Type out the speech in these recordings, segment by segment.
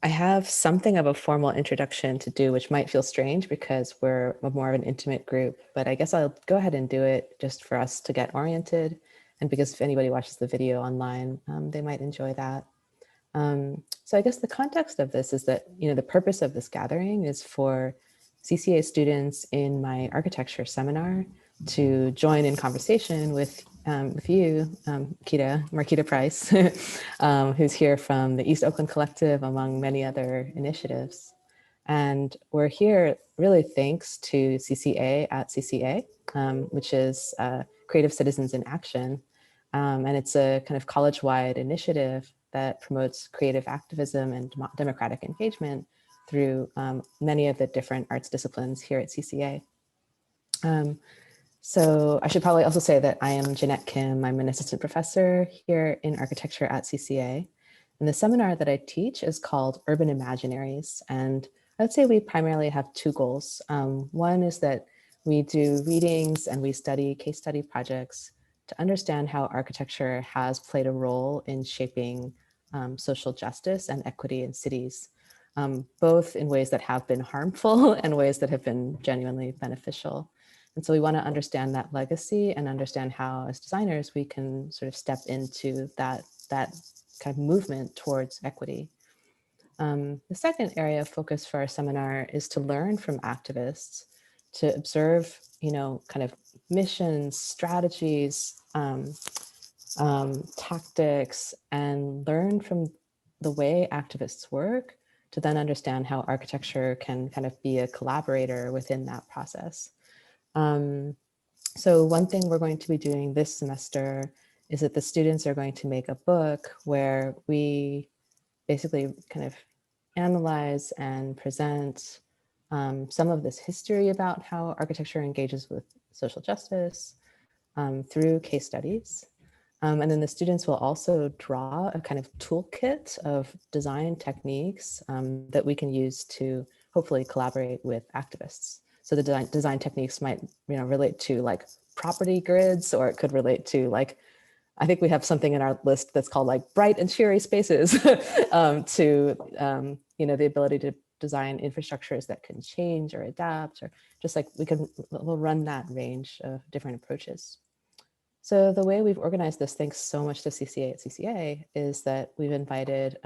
I have something of a formal introduction to do, which might feel strange because we're more of an intimate group, but I guess I'll go ahead and do it just for us to get oriented. And because if anybody watches the video online, they might enjoy that. So I guess the context of this is that, the purpose of this gathering is for CCA students in my architecture seminar to join in conversation with you, Marquita Price, who's here from the East Oakland Collective, among many other initiatives. And we're here really thanks to CCA at CCA, which is Creative Citizens in Action. And it's a kind of college-wide initiative that promotes creative activism and democratic engagement through many of the different arts disciplines here at CCA. So I should probably also say that I am Janette Kim. I'm an assistant professor here in architecture at CCA. And the seminar that I teach is called Urban Imaginaries. And I would say we primarily have two goals. One is that we do readings and we study case study projects to understand how architecture has played a role in shaping social justice and equity in cities, both in ways that have been harmful and ways that have been genuinely beneficial. And so we want to understand that legacy and understand how, as designers, we can sort of step into that kind of movement towards equity. The second area of focus for our seminar is to learn from activists, to observe, kind of missions, strategies, tactics, and learn from the way activists work to then understand how architecture can kind of be a collaborator within that process. So one thing we're going to be doing this semester is that the students are going to make a book where we basically kind of analyze and present some of this history about how architecture engages with social justice through case studies. And then the students will also draw a kind of toolkit of design techniques that we can use to hopefully collaborate with activists. So the design techniques might relate to like property grids, or it could relate to like, I think we have something in our list that's called like bright and cheery spaces to the ability to design infrastructures that can change or adapt, or just like we'll run that range of different approaches. So the way we've organized this, thanks so much to CCA at CCA, is that we've invited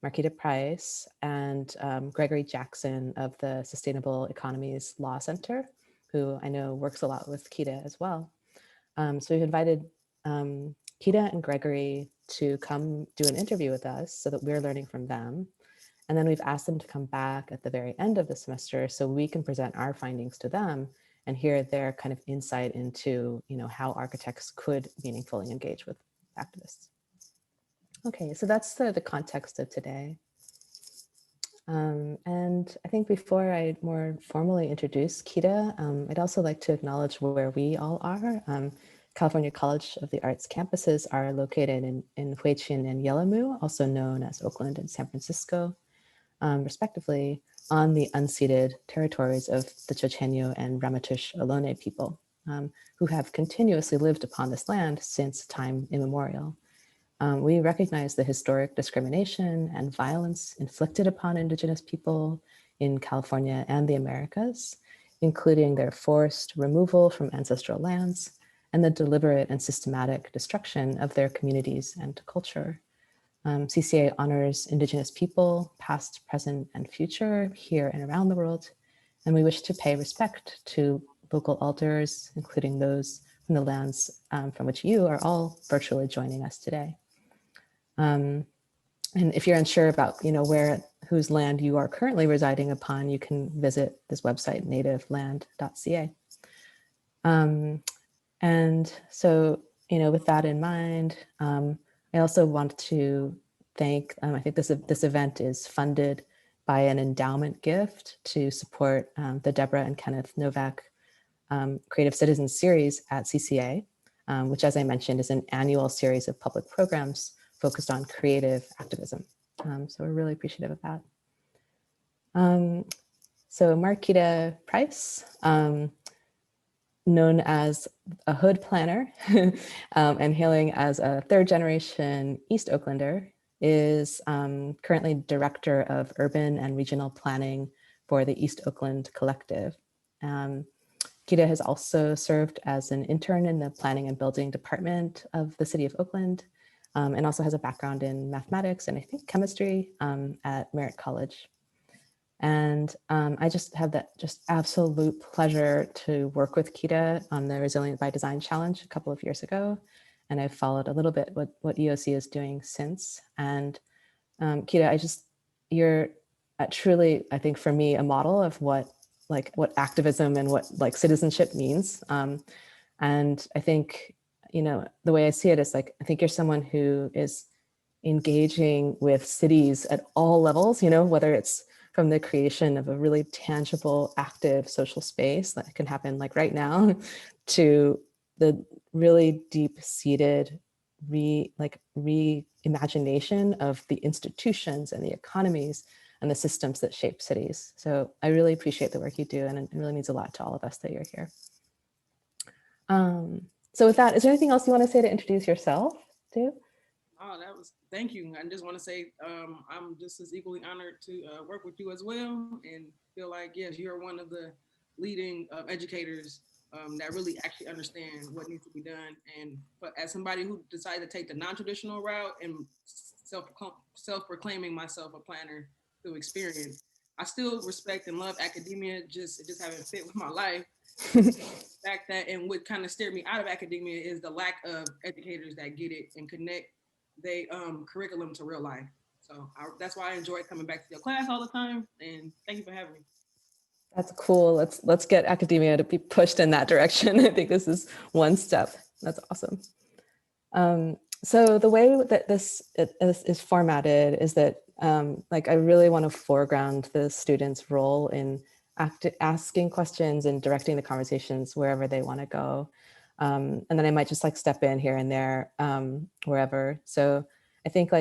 Marquita Price and Gregory Jackson of the Sustainable Economies Law Center, who I know works a lot with Kita as well. So we've invited Kita and Gregory to come do an interview with us so that we're learning from them. And then we've asked them to come back at the very end of the semester so we can present our findings to them and hear their kind of insight into how architects could meaningfully engage with activists. Okay, so that's the context of today. And I think before I more formally introduce Kita, I'd also like to acknowledge where we all are. California College of the Arts campuses are located in Huichin and Yelamu, also known as Oakland and San Francisco, respectively, on the unceded territories of the Chochenyo and Ramaytush Ohlone people, who have continuously lived upon this land since time immemorial. We recognize the historic discrimination and violence inflicted upon Indigenous people in California and the Americas, including their forced removal from ancestral lands and the deliberate and systematic destruction of their communities and culture. CCA honors Indigenous people, past, present, and future, here and around the world, and we wish to pay respect to local elders, including those from the lands from which you are all virtually joining us today. And if you're unsure about whose land you are currently residing upon, you can visit this website, nativeland.ca. And so, with that in mind, I also want to thank, I think this event is funded by an endowment gift to support the Deborah and Kenneth Novak Creative Citizens series at CCA, which, as I mentioned, is an annual series of public programs focused on creative activism. So we're really appreciative of that. So Marquita Price, known as a hood planner and hailing as a third generation East Oaklander, is currently Director of Urban and Regional Planning for the East Oakland Collective. Gaeda has also served as an intern in the Planning and Building Department of the City of Oakland, and also has a background in mathematics and I think chemistry at Merritt College. And I just have that absolute pleasure to work with Gaeda on the Resilient by Design Challenge a couple of years ago. And I've followed a little bit what EOC is doing since. And Gaeda, you're truly, I think for me, a model of what activism and what citizenship means. And I think, the way I see it is I think you're someone who is engaging with cities at all levels, whether it's from the creation of a really tangible, active social space that can happen right now to the really deep-seated reimagination of the institutions and the economies and the systems that shape cities. So I really appreciate the work you do, and it really means a lot to all of us that you're here. So with that, is there anything else you want to say to introduce yourself too? Oh, thank you. I just want to say I'm just as equally honored to work with you as well, and feel like, yes, you're one of the leading educators that really actually understand what needs to be done. But as somebody who decided to take the non-traditional route and self-proclaiming myself a planner through experience, I still respect and love academia, it just haven't fit with my life. The fact that, and what kind of steered me out of academia is the lack of educators that get it and connect they curriculum to real life. So that's why I enjoy coming back to your class all the time, and thank you for having me. That's cool. Let's get academia to be pushed in that direction. I think this is one step. That's awesome. So the way that this is formatted is that I really want to foreground the students' role in asking questions and directing the conversations wherever they want to go. And then I might just step in here and there, wherever. So I think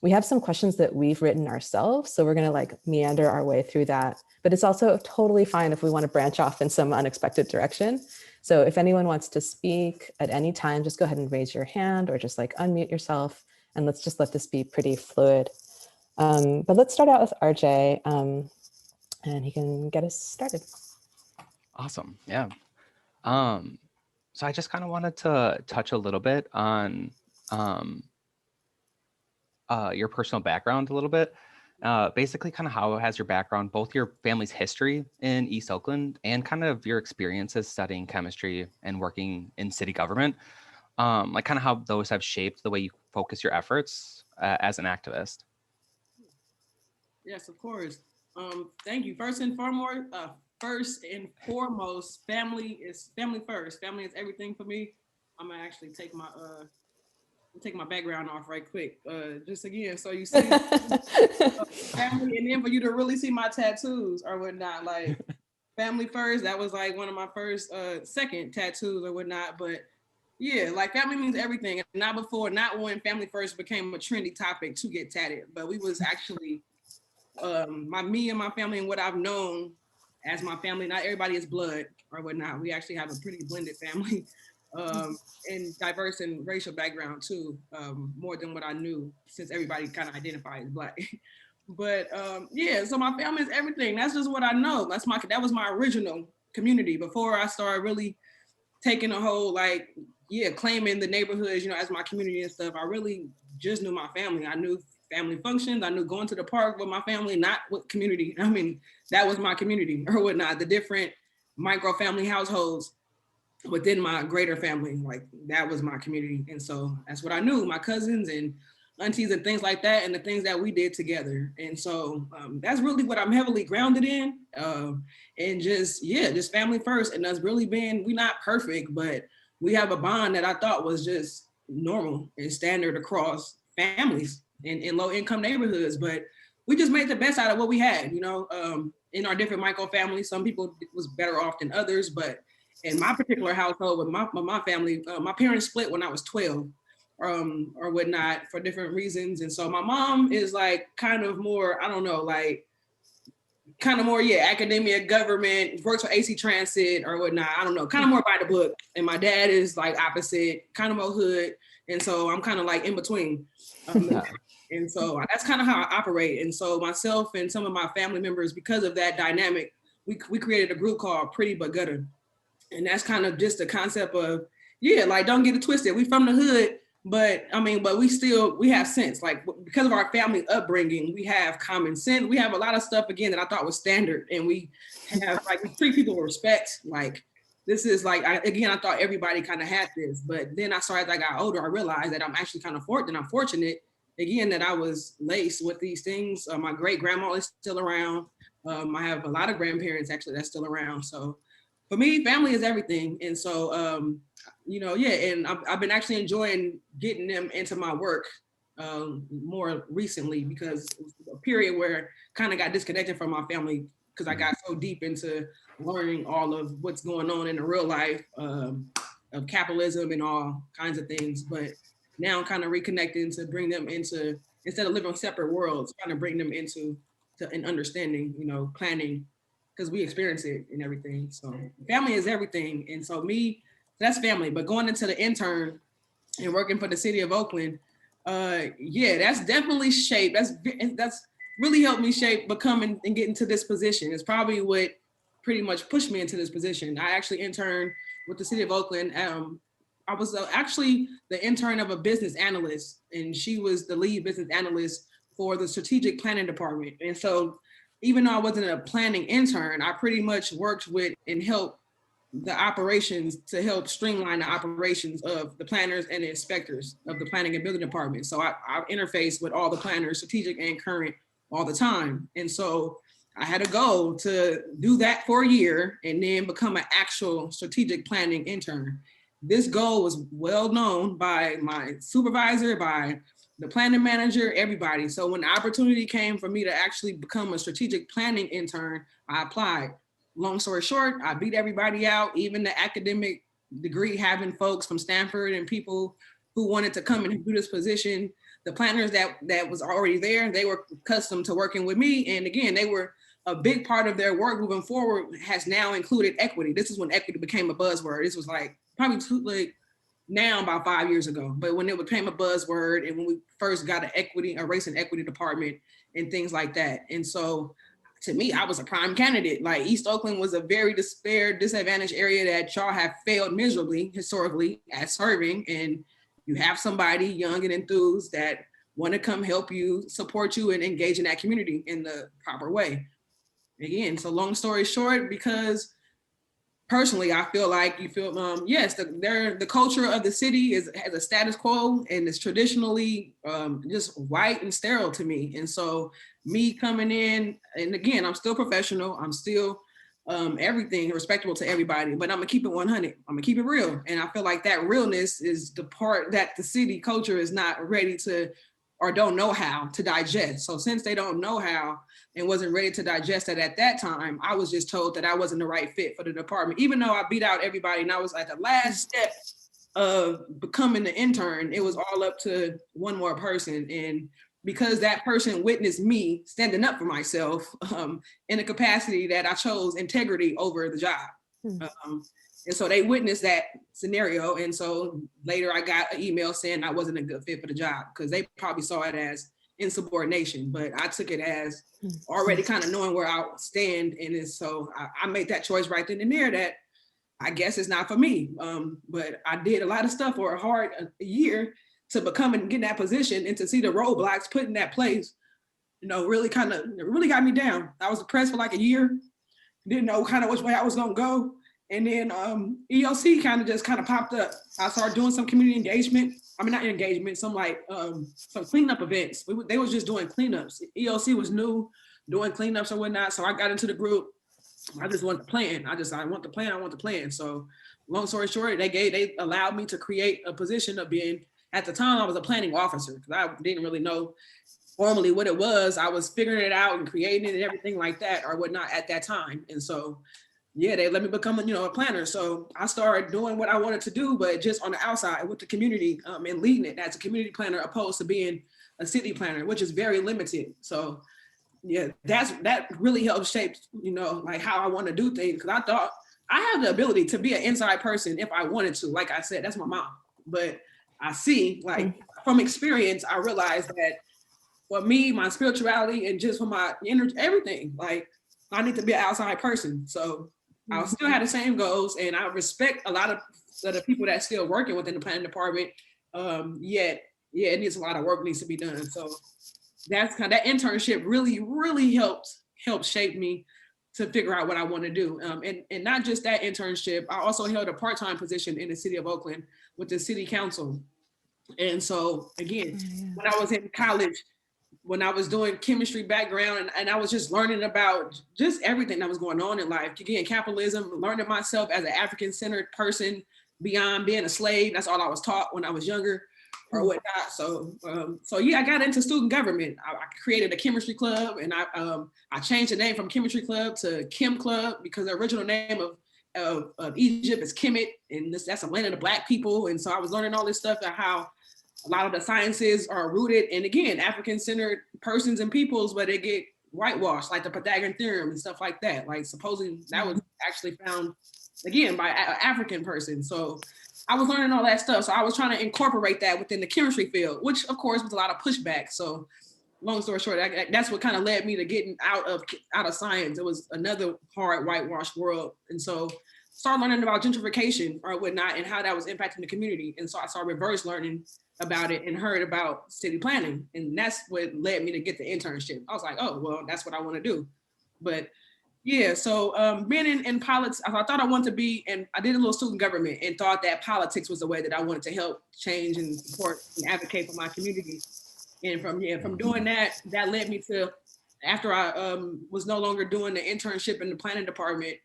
we have some questions that we've written ourselves. So we're gonna meander our way through that, but it's also totally fine if we want to branch off in some unexpected direction. So if anyone wants to speak at any time, just go ahead and raise your hand or just unmute yourself, and let's just let this be pretty fluid. But let's start out with RJ, and he can get us started. Awesome, yeah. So I just kind of wanted to touch a little bit on your personal background a little bit. Basically kind of how has your background, both your family's history in East Oakland and kind of your experiences studying chemistry and working in city government, kind of how those have shaped the way you focus your efforts as an activist. Yes, of course. Thank you. First and foremost, family is family first. Family is everything for me. I'm gonna actually take my background off right quick. Just again, so you see family, and then for you to really see my tattoos or whatnot. Family first. That was one of my first second tattoos or whatnot. But yeah, family means everything. And not when family first became a trendy topic to get tatted, but we was actually me and my family and what I've known as my family. Not everybody is blood or whatnot. We actually have a pretty blended family, and diverse in racial background too, more than what I knew, since everybody kind of identifies Black. But yeah, so my family is everything. That's just what I know. That was my original community before I started really taking a whole claiming the neighborhoods, as my community and stuff. I really just knew my family. I knew family functions. I knew going to the park with my family, not with community. I mean, that was my community or whatnot. The different micro family households within my greater family, that was my community. And so that's what I knew, my cousins and aunties and things like that, and the things that we did together. And so that's really what I'm heavily grounded in. And just family first. And us really we're not perfect, but we have a bond that I thought was just normal and standard across families in low income neighborhoods. But we just made the best out of what we had, in our different micro families. Some people was better off than others, but in my particular household with my family, my parents split when I was 12 or whatnot for different reasons. And so my mom is kind of more, I don't know, academia, government, works for AC Transit or whatnot. I don't know, kind of more by the book. And my dad is opposite, kind of more hood. And so I'm kind of like in between. And so that's kind of how I operate. And so myself and some of my family members, because of that dynamic, we created a group called Pretty But Gutter. And that's kind of just the concept of, yeah, like, don't get it twisted. We from the hood, but I mean, but we have sense. Like, because of our family upbringing, we have common sense. We have a lot of stuff, again, that I thought was standard. And we have, like, we treat people with respect. Like, this is like, I thought everybody kind of had this. But then I started, as I got older, I realized that I'm actually kind of fortunate, again, that I was laced with these things. My great grandma is still around. I have a lot of grandparents actually that's still around. So for me, family is everything. And so, you know, yeah, and I've been actually enjoying getting them into my work more recently, because it was a period where I kind of got disconnected from my family because I got so deep into learning all of what's going on in the real life of capitalism and all kinds of things. But now I'm kind of reconnecting to bring them into, instead of living separate worlds, trying to bring them into an understanding, you know, planning, because we experience it and everything. So family is everything. And so that's family. But going into the intern and working for the city of Oakland, yeah, that's definitely shaped. That's really helped me shape becoming and getting to this position. It's probably what pretty much pushed me into this position. I actually interned with the city of Oakland. I was actually the intern of a business analyst, and she was the lead business analyst for the strategic planning department. And so even though I wasn't a planning intern, I pretty much worked with and helped the operations to help streamline the operations of the planners and the inspectors of the planning and building department. So I interface with all the planners, strategic and current, all the time. And so I had a goal to do that for a year and then become an actual strategic planning intern. This goal was well known by my supervisor, by the planning manager, everybody. So when the opportunity came for me to actually become a strategic planning intern, I applied. Long story short, I beat everybody out, even the academic degree having folks from Stanford and people who wanted to come and do this position. The planners that was already there, they were accustomed to working with me. And again, they were a big part of their work moving forward has now included equity. This is when equity became a buzzword. This was like probably now about 5 years ago, but when it became a buzzword and when we first got a race and equity department and things like that. And so to me, I was a prime candidate. Like, East Oakland was a very disadvantaged area that y'all have failed miserably historically at serving. And you have somebody young and enthused that want to come help you, support you, and engage in that community in the proper way. Again, so long story short, because personally, I feel like yes, the culture of the city has a status quo and it's traditionally just white and sterile to me. And so me coming in, and again, I'm still professional, I'm still everything respectable to everybody, but I'm gonna keep it 100. I'm gonna keep it real. And I feel like that realness is the part that the city culture is not ready to, or don't know how to digest. So since they don't know how and wasn't ready to digest it at that time, I was just told that I wasn't the right fit for the department. Even though I beat out everybody and I was at the last step of becoming the intern, it was all up to one more person. And because that person witnessed me standing up for myself in a capacity that I chose integrity over the job. And so they witnessed that scenario. And so later I got an email saying I wasn't a good fit for the job because they probably saw it as insubordination, but I took it as already kind of knowing where I stand. And so I made that choice right then and there that I guess it's not for me. But I did a lot of stuff for a year to become and get in that position, and to see the roadblocks put in that place, really got me down. I was depressed for like a year, didn't know kind of which way I was gonna go. And then EOC kind of popped up. I started doing some community engagement. I mean, not engagement, some cleanup events. They was just doing cleanups. EOC was new, doing cleanups or whatnot. So I got into the group. I just wanted to plan. I want the plan. So long story short, they allowed me to create a position of being, at the time I was a planning officer, because I didn't really know formally what it was. I was figuring it out and creating it and everything like that or whatnot at that time. And so yeah, they let me become a planner. So I started doing what I wanted to do, but just on the outside with the community and leading it as a community planner, opposed to being a city planner, which is very limited. So yeah, that really helped shape, like how I want to do things. Because I thought I have the ability to be an inside person if I wanted to. Like I said, that's my mom. But I see, like from experience, I realized that for me, my spirituality and just for my energy, everything, like I need to be an outside person. So I still have the same goals, and I respect a lot of the people that still working within the planning department. Yet, yeah, it needs a lot of work needs to be done. So that's kind of, that internship really helped shape me to figure out what I want to do. And not just that internship, I also held a part-time position in the city of Oakland with the city council. And so again, when I was in college, when I was doing chemistry background and I was just learning about just everything that was going on in life, again, capitalism, learning myself as an African-centered person beyond being a slave. That's all I was taught when I was younger or whatnot. So yeah, I got into student government. I created a chemistry club, and I changed the name from chemistry club to Chem Club because the original name of Egypt is Kemet, and that's a land of the Black people. And so I was learning all this stuff about how a lot of the sciences are rooted in, again, African-centered persons and peoples, but they get whitewashed, like the Pythagorean theorem and stuff like that. Like supposedly that was actually found, again, by an African person. So I was learning all that stuff. So I was trying to incorporate that within the chemistry field, which of course was a lot of pushback. So long story short, that's what kind of led me to getting out of science. It was another hard whitewashed world. And so started learning about gentrification or whatnot and how that was impacting the community. And so I started reverse learning about it and heard about city planning. And that's what led me to get the internship. I was like, oh, well, that's what I want to do. But yeah, so being in politics, I thought I wanted to be, and I did a little student government and thought that politics was the way that I wanted to help change and support and advocate for my community. And from doing that led me to, after I was no longer doing the internship in the planning department,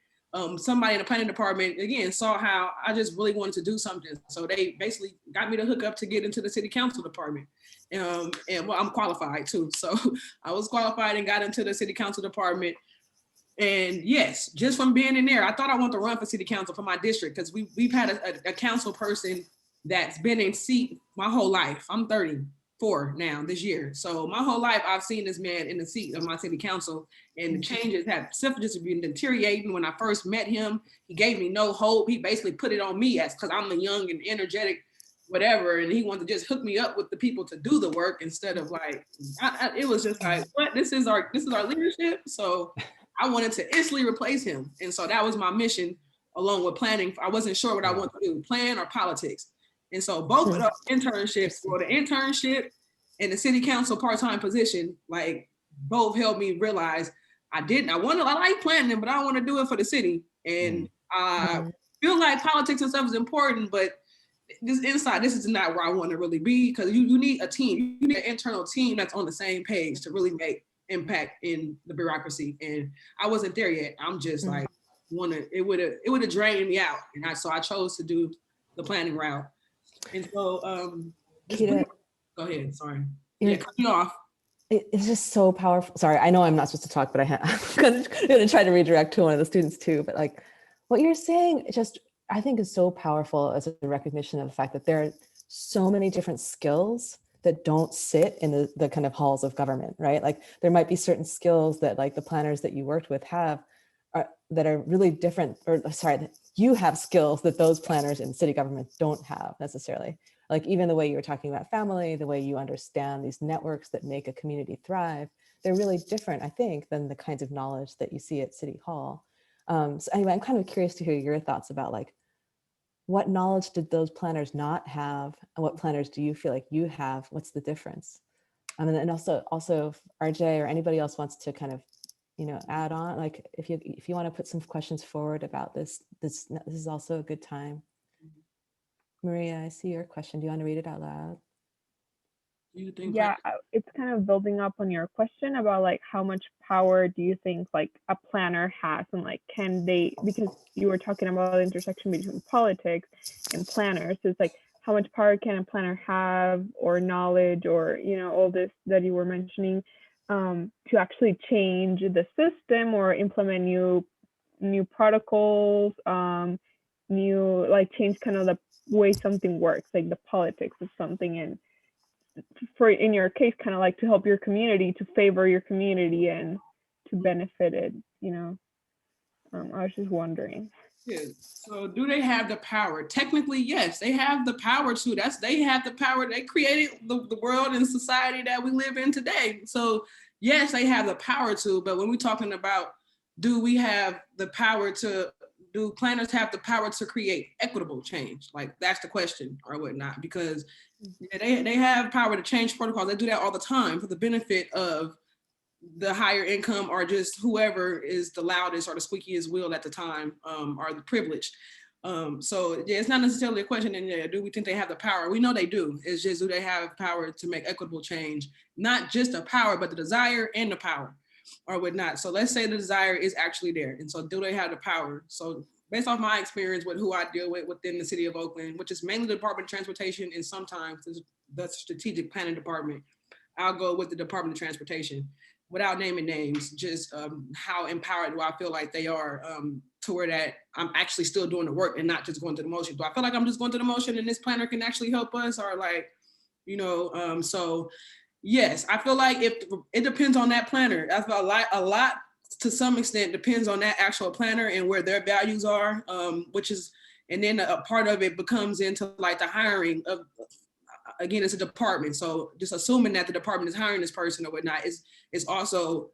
somebody in the planning department, again, saw how I just really wanted to do something. So they basically got me to hook up to get into the city council department. And well, I'm qualified too. So I was qualified and got into the city council department. And yes, just from being in there, I thought I wanted to run for city council for my district because we've had a council person that's been in seat my whole life. I'm 34 now this year. So my whole life, I've seen this man in the seat of my city council, and the changes have just been deteriorating. When I first met him, he gave me no hope. He basically put it on me as because I'm a young and energetic whatever, and he wanted to just hook me up with the people to do the work instead of like, it was just like, what? This is our leadership. So I wanted to instantly replace him. And so that was my mission along with planning. I wasn't sure what I wanted to do, plan or politics. And so both of those internships, or the internship and the city council part-time position, like both helped me realize I like planning, but I want to do it for the city. And I feel like politics and stuff is important, but this is not where I want to really be, because you need a team. You need an internal team that's on the same page to really make impact in the bureaucracy. And I wasn't there yet. I'm just like, it would have drained me out. And so I chose to do the planning route. And so go ahead, sorry. Yeah, cut me off. It's just so powerful. Sorry, I know I'm not supposed to talk, but I'm gonna try to redirect to one of the students too. But like what you're saying, I think is so powerful as a recognition of the fact that there are so many different skills that don't sit in the kind of halls of government, right? Like there might be certain skills that like the planners that you worked with have that are really different, you have skills that those planners in city government don't have necessarily. Like even the way you were talking about family, the way you understand these networks that make a community thrive, they're really different, I think, than the kinds of knowledge that you see at City Hall. So anyway, I'm kind of curious to hear your thoughts about like, what knowledge did those planners not have? And what planners do you feel like you have? What's the difference? And also if RJ or anybody else wants to kind of, add on, like if you want to put some questions forward about this is also a good time. Maria, I see your question. Do you want to read it out loud? Yeah, it's kind of building up on your question about like how much power do you think like a planner has, and like can they, because you were talking about the intersection between politics and planners, so it's like how much power can a planner have, or knowledge, or all this that you were mentioning, to actually change the system or implement new protocols, change kind of the way something works, like the politics of something, and for in your case kind of like to help your community, to favor your community and to benefit it. I was just wondering. Yeah. So do they have the power? Technically, yes, they have the power to. They have the power. They created the world and society that we live in today. So yes, they have the power to, but when we're talking about, do we have the power to, do planners have the power to create equitable change? Like that's the question or whatnot, because they have power to change protocols. They do that all the time for the benefit of the higher income or just whoever is the loudest or the squeakiest wheel at the time, or the privileged. So yeah, it's not necessarily a question. And yeah, do we think they have the power? We know they do. It's just, do they have power to make equitable change? Not just the power, but the desire and the power or whatnot. So let's say the desire is actually there. And so do they have the power? So based off my experience with who I deal with within the city of Oakland, which is mainly the Department of Transportation and sometimes the Strategic Planning Department, I'll go with the Department of Transportation without naming names, just how empowered do I feel like they are to where that I'm actually still doing the work and not just going through the motion. Do I feel like I'm just going through the motion and this planner can actually help us, or like, so yes, I feel like if it depends on that planner. I feel a lot to some extent depends on that actual planner and where their values are, which is, and then a part of it becomes into like the hiring of, again, it's a department. So just assuming that the department is hiring this person or whatnot is also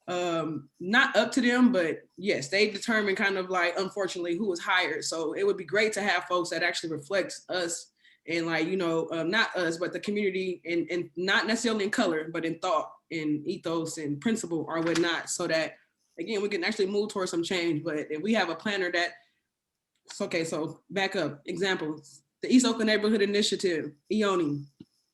not up to them, but yes, they determine kind of like, unfortunately, who was hired. So it would be great to have folks that actually reflects us and like, not us, but the community, and not necessarily in color, but in thought and ethos and principle or whatnot, so that, again, we can actually move towards some change. But if we have a planner that, okay, so back up, examples, the East Oakland Neighborhood Initiative, EONI.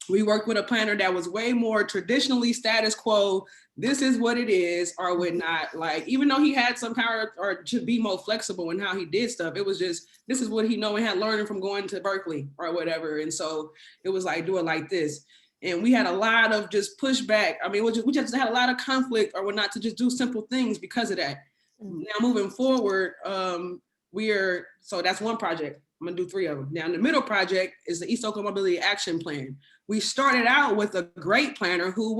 We worked with a planner that was way more traditionally status quo. This is what it is, or whatnot. Like, even though he had some power or to be more flexible in how he did stuff, it was just, this is what he know and had learned from going to Berkeley or whatever. And so it was like, do it like this. And we had a lot of just pushback. I mean, we just had a lot of conflict or whatnot to just do simple things because of that. Now moving forward, so that's one project. I'm gonna do 3 of them. Now the middle project is the East Oakland Mobility Action Plan. We started out with a great planner who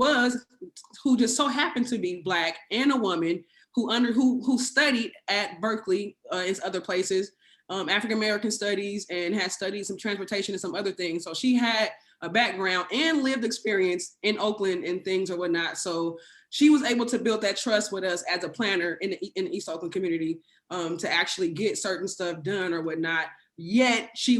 just so happened to be Black and a woman who studied at Berkeley and other places, African American studies, and had studied some transportation and some other things. So she had a background and lived experience in Oakland and things or whatnot. So she was able to build that trust with us as a planner in the East Oakland community to actually get certain stuff done or whatnot. Yet she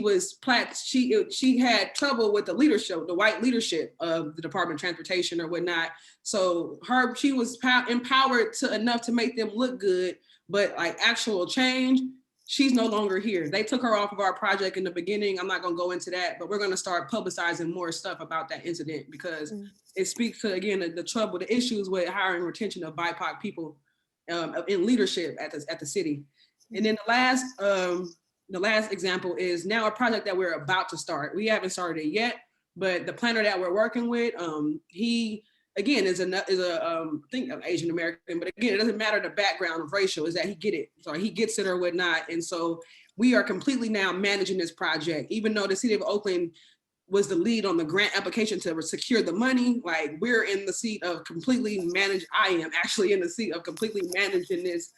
had trouble with the leadership, the white leadership of the Department of Transportation or whatnot. So she was empowered enough to make them look good, but like actual change, she's no longer here. They took her off of our project in the beginning. I'm not gonna go into that, but we're gonna start publicizing more stuff about that incident because it speaks to, again, the trouble, the issues with hiring and retention of BIPOC people in leadership at the city. And then the last example is now a project that we're about to start. We haven't started it yet, but the planner that we're working with, he again is I think Asian American, but again, it doesn't matter the background of racial, is that he gets it or whatnot. And so we are completely now managing this project, even though the city of Oakland was the lead on the grant application to secure the money. Like, we're in the seat of completely manage. I am actually in the seat of completely managing this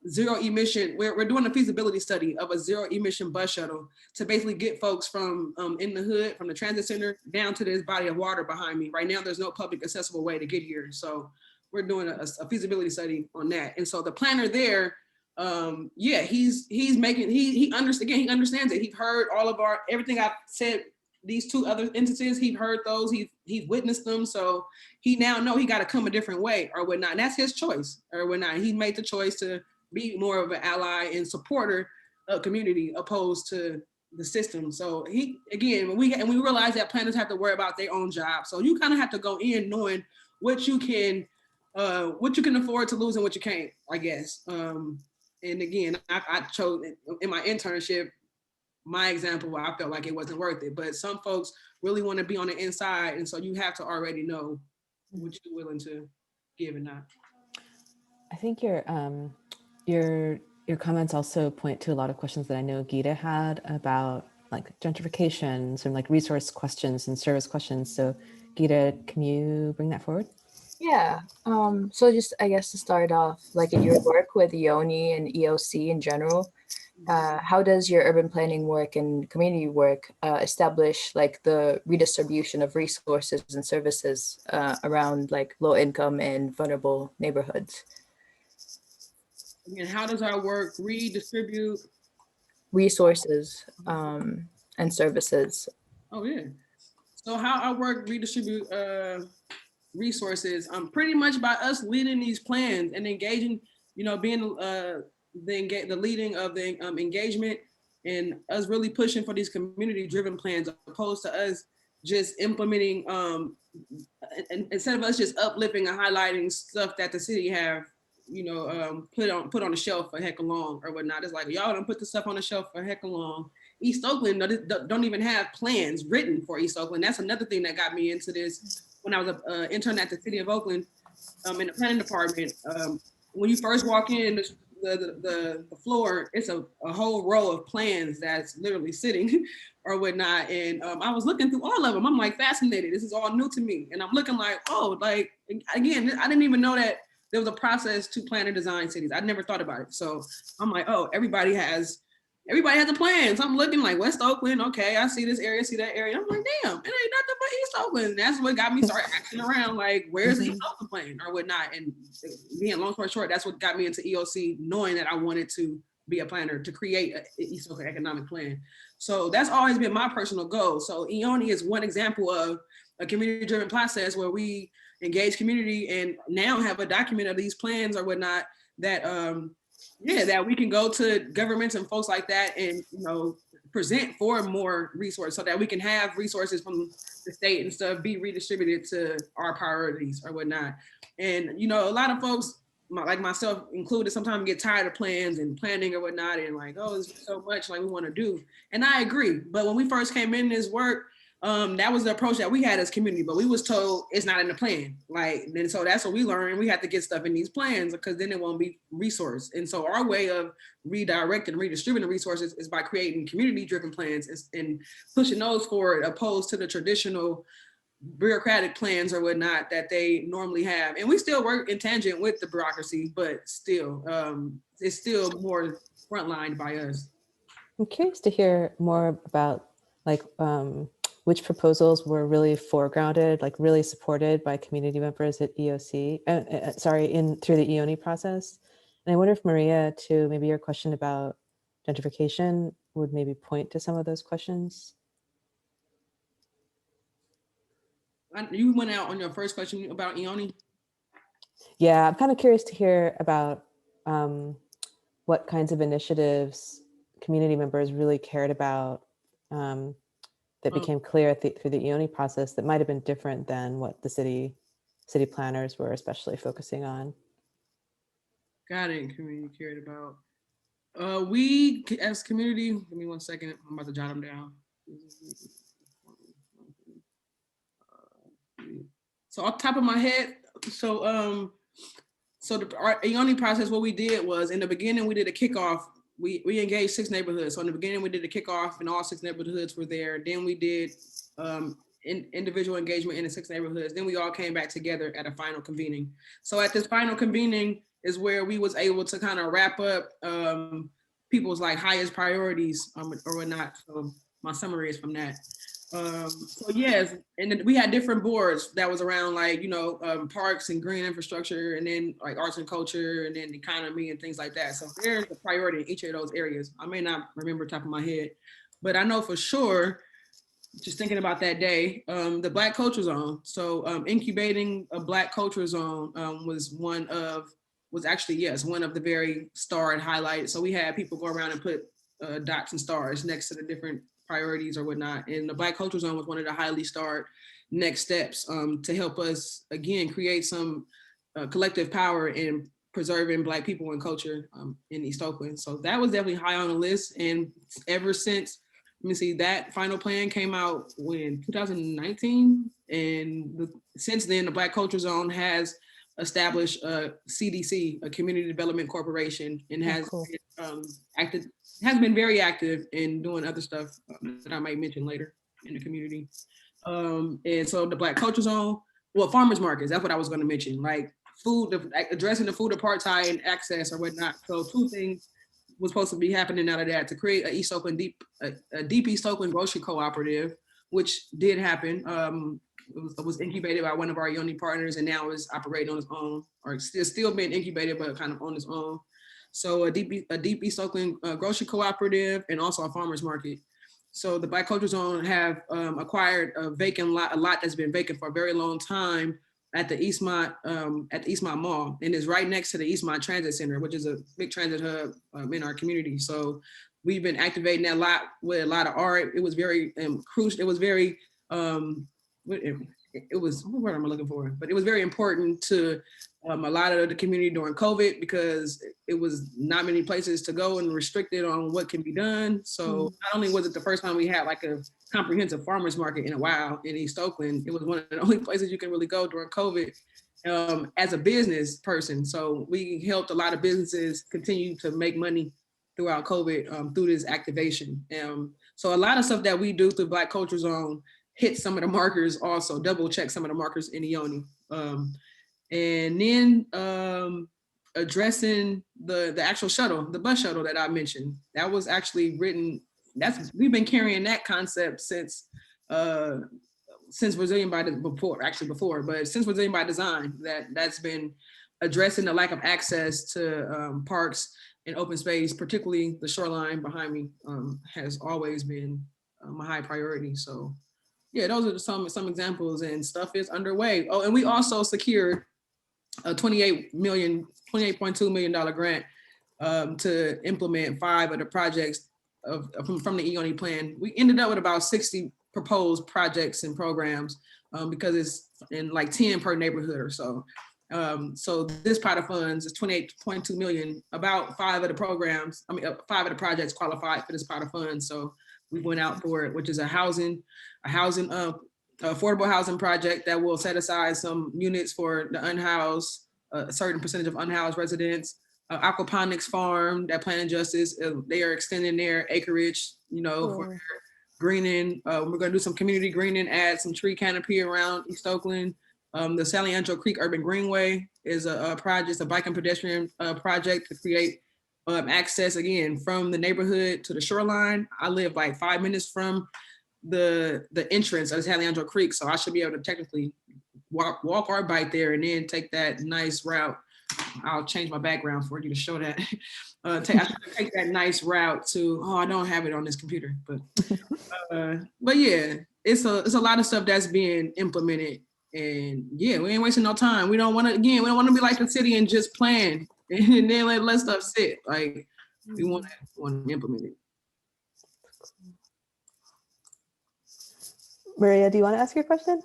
zero emission. We're doing a feasibility study of a zero emission bus shuttle to basically get folks from in the hood, from the transit center down to this body of water behind me. Right now, there's no public accessible way to get here. So we're doing a feasibility study on that. And so the planner there, he understands it. He's heard all of everything I've said. These 2 other instances, he's heard those, he's witnessed them. So he now know he got to come a different way or whatnot. And that's his choice or whatnot. He made the choice to be more of an ally and supporter of community opposed to the system. So when we realize that planners have to worry about their own job. So you kind of have to go in knowing what you can afford to lose and what you can't, I guess. And again, I chose in my internship, my example, I felt like it wasn't worth it, but some folks really want to be on the inside. And so you have to already know what you're willing to give and not. I think your comments also point to a lot of questions that I know Gaeda had about like gentrification, some like resource questions and service questions. So Gaeda, can you bring that forward? Yeah. So just, I guess, to start off, like in your work with IONI and EOC in general, how does your urban planning work and community work establish like the redistribution of resources and services around like low income and vulnerable neighborhoods? And how does our work redistribute Resources and services. Oh yeah. So how our work redistribute resources, pretty much by us leading these plans and engaging, you know, being the leading of the engagement, and us really pushing for these community-driven plans, opposed to us just implementing, and instead of us just uplifting and highlighting stuff that the city have, you know, put on the shelf for heck long or whatnot. It's like, y'all don't put the stuff on the shelf for heck long. East Oakland don't even have plans written for East Oakland. That's another thing that got me into this when I was an intern at the city of Oakland in the planning department. When you first walk in the floor, it's a whole row of plans that's literally sitting or whatnot. And I was looking through all of them. I'm like fascinated. This is all new to me. And I'm looking like, oh, like, again, I didn't even know that there was a process to plan and design cities. I'd never thought about it. So I'm like, oh, everybody has a plan. So I'm looking like West Oakland. Okay, I see this area, see that area. I'm like, damn, it ain't nothing but East Oakland. And that's what got me started asking around, like, where's the East Oakland plan or whatnot. And being long story short, that's what got me into EOC, knowing that I wanted to be a planner, to create an East Oakland economic plan. So that's always been my personal goal. So EONI is one example of a community-driven process where we engage community and now have a document of these plans or whatnot that that we can go to governments and folks like that and, you know, present for more resources so that we can have resources from the state and stuff be redistributed to our priorities or whatnot. And, you know, a lot of folks, like myself included, sometimes get tired of plans and planning or whatnot and like, oh, there's so much like we want to do. And I agree. But when we first came in this work, that was the approach that we had as community, but we was told it's not in the plan. Like, and so that's what we learned. We had to get stuff in these plans because then it won't be resourced. And so our way of redirecting and redistributing resources is by creating community-driven plans and pushing those forward, opposed to the traditional bureaucratic plans or whatnot that they normally have. And we still work in tangent with the bureaucracy, but still, it's still more frontlined by us. I'm curious to hear more about like which proposals were really foregrounded, like really supported by community members at EOC, through the EONI process. And I wonder if Maria, to maybe your question about gentrification would maybe point to some of those questions. You went out on your first question about EONI? Yeah, I'm kind of curious to hear about what kinds of initiatives community members really cared about that became clear through the EONI process that might have been different than what the city planners were especially focusing on. Got it. Community cared about. We as community, give me 1 second. I'm about to jot them down. So off the top of my head, so our EONI process, what we did was in the beginning, we did a kickoff. We engaged 6 neighborhoods. So in the beginning, we did a kickoff and all 6 neighborhoods were there. Then we did individual engagement in the 6 neighborhoods. Then we all came back together at a final convening. So at this final convening is where we was able to kind of wrap up people's like highest priorities or whatnot. So my summary is from that. So yes, and then we had different boards that was around like, you know, parks and green infrastructure, and then like arts and culture, and then economy and things like that. So there's a priority in each of those areas. I may not remember top of my head, but I know for sure, just thinking about that day, the Black Culture Zone. So incubating a Black Culture Zone was one of the very starred highlights. So we had people go around and put dots and stars next to the different priorities or whatnot. And the Black Culture Zone was one of the highly starred next steps to help us, again, create some collective power in preserving Black people and culture in East Oakland. So that was definitely high on the list. And ever since, that final plan came out in 2019. And since then, the Black Culture Zone has established a CDC, a Community Development Corporation, and has been very active in doing other stuff that I might mention later in the community. And so the Black Culture Zone, well, farmers markets, that's what I was going to mention, like food, addressing the food apartheid and access or whatnot. So 2 things was supposed to be happening out of that, to create a East Oakland a Deep East Oakland grocery cooperative, which did happen. It was incubated by one of our Yoni partners, and now is operating on its own, or still being incubated, but kind of on its own. So a Deep East Oakland grocery cooperative, and also a farmers market. So the Black Culture Zone have acquired a lot that's been vacant for a very long time at the Eastmont Mall, and is right next to the Eastmont Transit Center, which is a big transit hub in our community. So we've been activating that lot with a lot of art. It was very crucial. It was very it was, what word am I looking for? But it was very important to a lot of the community during COVID, because it was not many places to go and restricted on what can be done. So not only was it the first time we had like a comprehensive farmers market in a while in East Oakland, it was one of the only places you can really go during COVID as a business person. So we helped a lot of businesses continue to make money throughout COVID through this activation. So a lot of stuff that we do through Black Culture Zone hit some of the markers, also double check some of the markers in Ioni. And then addressing the actual shuttle, the bus shuttle that I mentioned, that was actually written, we've been carrying that concept since Resilient by before, but since Resilient by Design, that's been addressing the lack of access to parks and open space, particularly the shoreline behind me, has always been a high priority. So yeah, those are some examples, and stuff is underway. Oh, and we also secured a $28.2 million grant to implement 5 of the projects from the EONI plan. We ended up with about 60 proposed projects and programs because it's in like 10 per neighborhood or so. So this pot of funds is $28.2 million. About 5 of the programs, 5 of the projects qualified for this pot of funds. So we went out for it, which is affordable housing project that will set aside some units for the unhoused, a certain percentage of unhoused residents. Aquaponics farm that Planet Justice, they are extending their acreage, for greening. We're gonna do some community greening, add some tree canopy around East Oakland. The San Leandro Creek Urban Greenway is a project, a bike and pedestrian project to create access, again, from the neighborhood to the shoreline. I live like 5 minutes from the entrance of San Leandro Creek, so I should be able to technically walk or bike there and then take that nice route. I'll change my background for you to show that. I should take that nice route to, I don't have it on this computer, but yeah, it's a lot of stuff that's being implemented, and yeah, we ain't wasting no time. We don't want to be like the city and just plan and then let stuff sit. Like, we want to implement it. Maria, do you want to ask your question?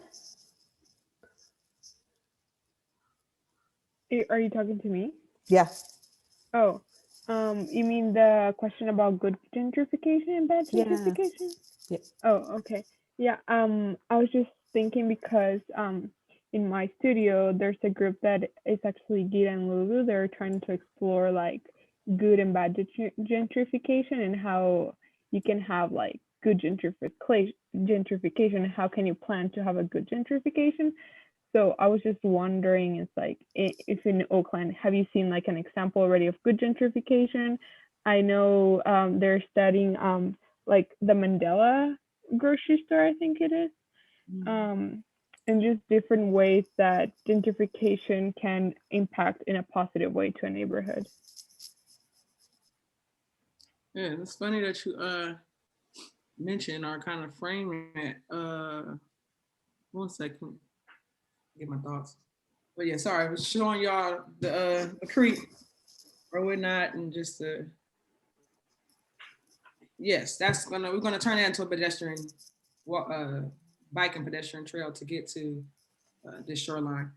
Are you talking to me? Yeah. Oh, you mean the question about good gentrification and bad gentrification? Yeah. Oh, okay. Yeah. I was just thinking because in my studio, there's a group that is actually Gaeda and Lulu. They're trying to explore like good and bad gentrification and how you can have like good gentrification. How can you plan to have a good gentrification? So I was just wondering, it's like, if in Oakland, have you seen like an example already of good gentrification? I know they're studying like the Mandela grocery store, I think it is, and just different ways that gentrification can impact in a positive way to a neighborhood. Yeah, it's funny that you mentioned or kind of framing it. 1 second. Get my thoughts. But yeah, sorry, I was showing y'all the creek or whatnot, and just yes, we're gonna turn that into a pedestrian bike and pedestrian trail to get to this shoreline.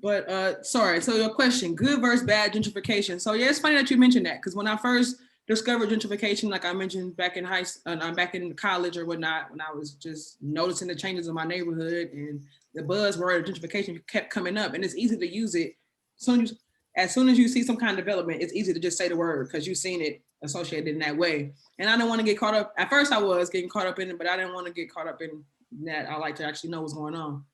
But sorry, so your question, good versus bad gentrification. So yeah, it's funny that you mentioned that, because when I first discovered gentrification, like I mentioned back in back in college or whatnot, when I was just noticing the changes in my neighborhood and the buzzword of gentrification kept coming up, and it's easy to use it. As soon as you see some kind of development, it's easy to just say the word because you've seen it associated in that way. And I don't want to get caught up. At first I was getting caught up in it, but I didn't want to get caught up in that. I like to actually know what's going on.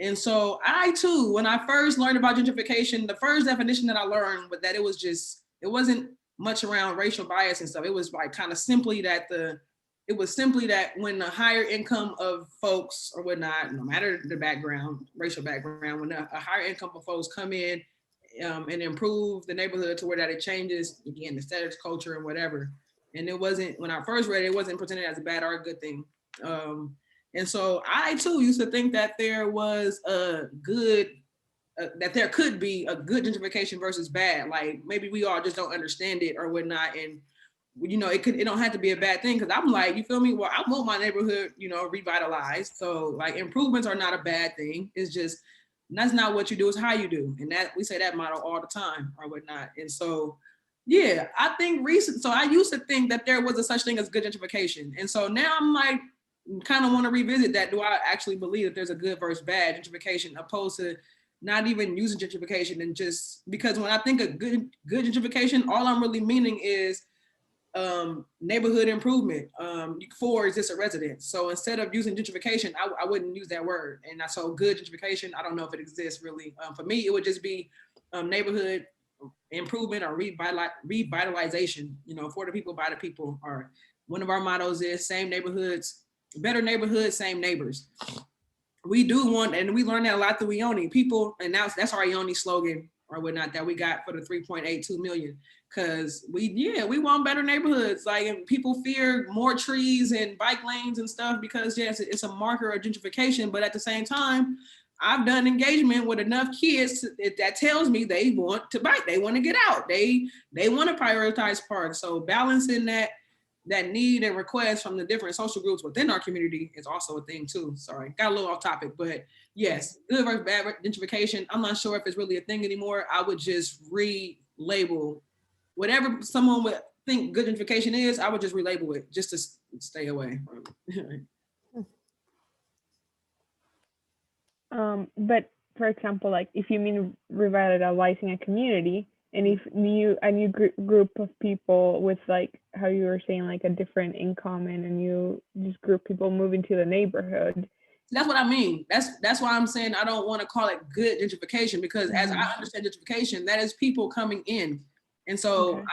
And so I too, when I first learned about gentrification, the first definition that I learned was that it wasn't much around racial bias and stuff. It was like kind of simply that when the higher income of folks or whatnot, no matter the background, racial background, when a higher income of folks come in and improve the neighborhood to where that it changes, again, the status, culture, and whatever. And it wasn't, when I first read it, it wasn't presented as a bad or a good thing. And so I too used to think that there was that there could be a good gentrification versus bad. Like maybe we all just don't understand it or whatnot. And it don't have to be a bad thing. Cause I'm like, you feel me? Well, I want my neighborhood, revitalized. So like improvements are not a bad thing. It's just, that's not what you do, it's how you do. And that we say that motto all the time or whatnot. And so, yeah, I think so I used to think that there was a such thing as good gentrification. And so now I'm like, kind of want to revisit that. Do I actually believe that there's a good versus bad gentrification, opposed to not even using gentrification, and just because when I think of good gentrification, all I'm really meaning is neighborhood improvement for existing residents. So instead of using gentrification, I wouldn't use that word. And so good gentrification, I don't know if it exists really. For me, it would just be neighborhood improvement or revitalization, for the people, by the people. Or one of our mottos is same neighborhoods, better neighborhoods, same neighbors. We do want, and we learned that a lot through Ioni. People, and that's our Ioni slogan or whatnot that we got for the 3.82 million. Cause we want better neighborhoods. Like, and people fear more trees and bike lanes and stuff because yes, it's a marker of gentrification. But at the same time, I've done engagement with enough kids that tells me they want to bike, they want to get out, they want to prioritize parks. So balancing that need and request from the different social groups within our community is also a thing too. Sorry, got a little off topic, but yes, good versus bad gentrification. I'm not sure if it's really a thing anymore. I would just relabel whatever someone would think good gentrification is. I would just relabel it just to stay away. But for example, like if you mean revitalizing a community, and if a new group of people with, like how you were saying, like a different income, and you just group people moving to the neighborhood. That's what I mean. That's why I'm saying I don't want to call it good gentrification, because as I understand gentrification, that is people coming in. And so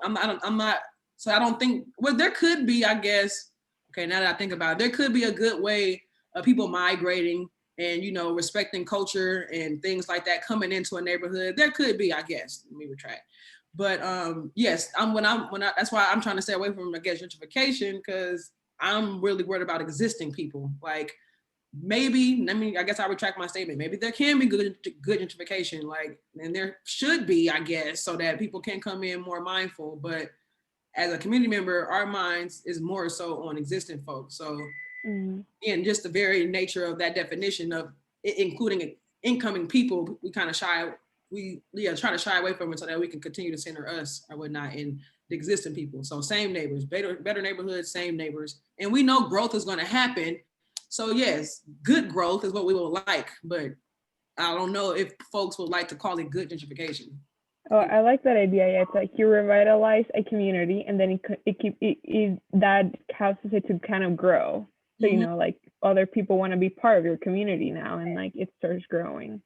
I'm not, so I don't think, well, there could be, I guess, okay, now that I think about it, there could be a good way of people migrating and, respecting culture and things like that coming into a neighborhood. There could be, I guess, let me retract. But yes, that's why I'm trying to stay away from, I guess, gentrification, because I'm really worried about existing people. Like maybe, I guess I retract my statement. Maybe there can be good gentrification, like, and there should be, I guess, so that people can come in more mindful. But as a community member, our minds is more so on existing folks. So, and just the very nature of that definition of including incoming people, we kind of try to shy away from it so that we can continue to center us or whatnot in the existing people. So same neighbors, better neighborhoods, same neighbors. And we know growth is going to happen. So yes, good growth is what we would like, but I don't know if folks would like to call it good gentrification. Oh, I like that idea. Yeah, it's like you revitalize a community, and then that causes it to kind of grow. So like other people want to be part of your community now, and like it starts growing.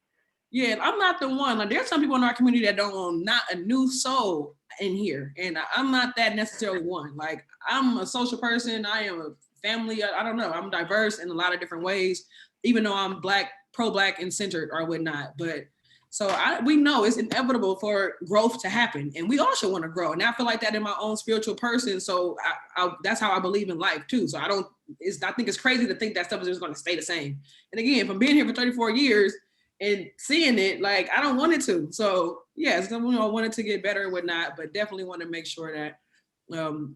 Yeah, and I'm not the one. Like there's some people in our community that don't want not a new soul in here, and I'm not that necessarily one. Like I'm a social person. I am a family. I don't know. I'm diverse in a lot of different ways, even though I'm Black, pro-Black and centered or whatnot. But so we know it's inevitable for growth to happen, and we all should want to grow. And I feel like that in my own spiritual person. So that's how I believe in life too. So I think it's crazy to think that stuff is just going to stay the same. And again, from being here for 34 years and seeing it, like I don't want it to. So yes, I want it to get better and whatnot, but definitely want to make sure that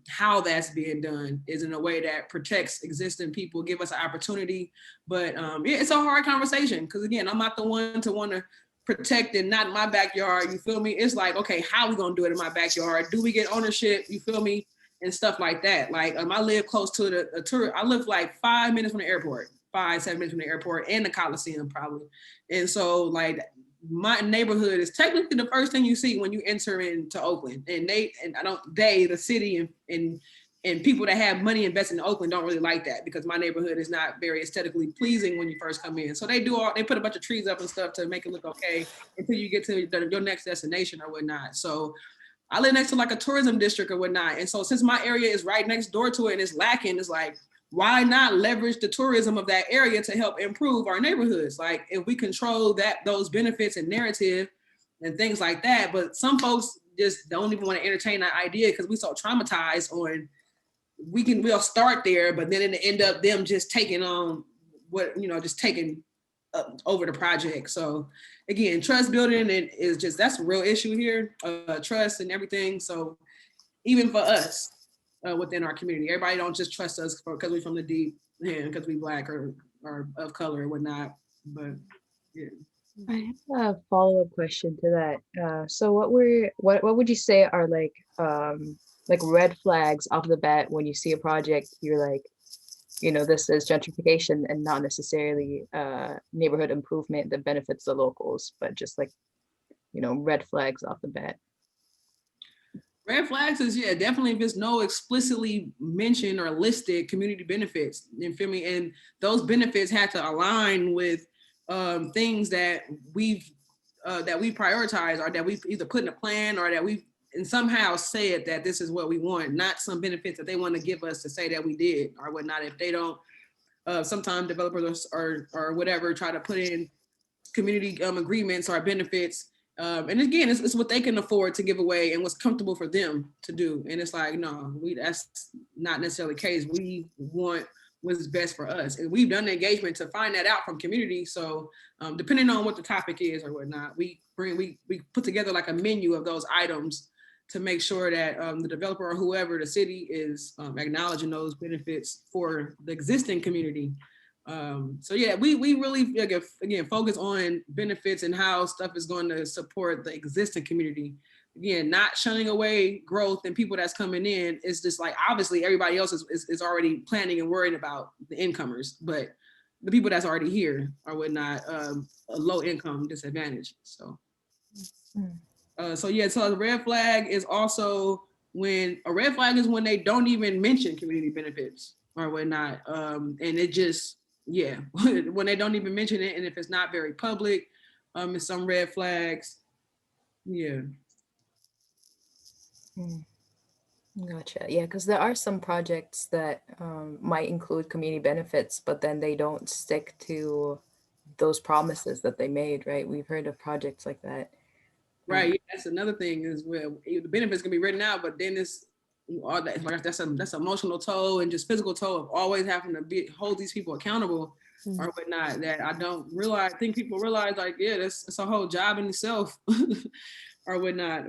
how that's being done is in a way that protects existing people, give us an opportunity. But it's a hard conversation because again, I'm not the one to want to protect it, not in my backyard, you feel me? It's like, okay, how are we gonna do it in my backyard? Do we get ownership, you feel me? And stuff like that. Like I live close to the tour, I live like 5 minutes from the airport, 5-7 minutes from the airport and the Coliseum probably. And so like my neighborhood is technically the first thing you see when you enter into Oakland. And the city and And people that have money invested in Oakland don't really like that because my neighborhood is not very aesthetically pleasing when you first come in. So they put a bunch of trees up and stuff to make it look okay until you get to your next destination or whatnot. So I live next to like a tourism district or whatnot. And so since my area is right next door to it and it's lacking, it's like, why not leverage the tourism of that area to help improve our neighborhoods? Like if we control those benefits and narrative and things like that, but some folks just don't even want to entertain that idea because we so traumatized on, we'll start there, but then it end up them just taking on just taking over the project. So again, trust building that's a real issue here, trust and everything. So even for us within our community, everybody don't just trust us because we're from the deep and because we Black or of color or whatnot. But yeah. I have a follow-up question to that. So what would you say are like red flags off the bat when you see a project, you're like, this is gentrification and not necessarily neighborhood improvement that benefits the locals, but just like, red flags off the bat? Red flags is, definitely if it's no explicitly mentioned or listed community benefits, you feel me? And those benefits had to align with things that we prioritize or that we've either put in a plan or that we've and somehow said that this is what we want, not some benefits that they want to give us to say that we did or whatnot. If they don't, sometimes developers or whatever try to put in community agreements or benefits. And again, it's what they can afford to give away and what's comfortable for them to do. And it's like, no, that's not necessarily the case. We want what's best for us. And we've done the engagement to find that out from community. So depending on what the topic is or whatnot, we put together like a menu of those items to make sure that the developer or whoever, the city is acknowledging those benefits for the existing community. So yeah, we really, again, focus on benefits and how stuff is going to support the existing community. Again, not shunning away growth and people that's coming in. It's just like, obviously everybody else is already planning and worried about the incomers, but the people that's already here are whatnot, a low income disadvantage. So. So a red flag is also when they don't even mention community benefits or whatnot. And it just, when they don't even mention it, and if it's not very public, it's some red flags. Yeah. Gotcha. Yeah, because there are some projects that might include community benefits, but then they don't stick to those promises that they made, right? We've heard of projects like that. Right. Yeah, that's another thing is where the benefits can be written out, but then it's all that, like that's emotional toll and just physical toll of always having to hold these people accountable or whatnot. That I don't realize. I think people realize like, that's a whole job in itself or whatnot.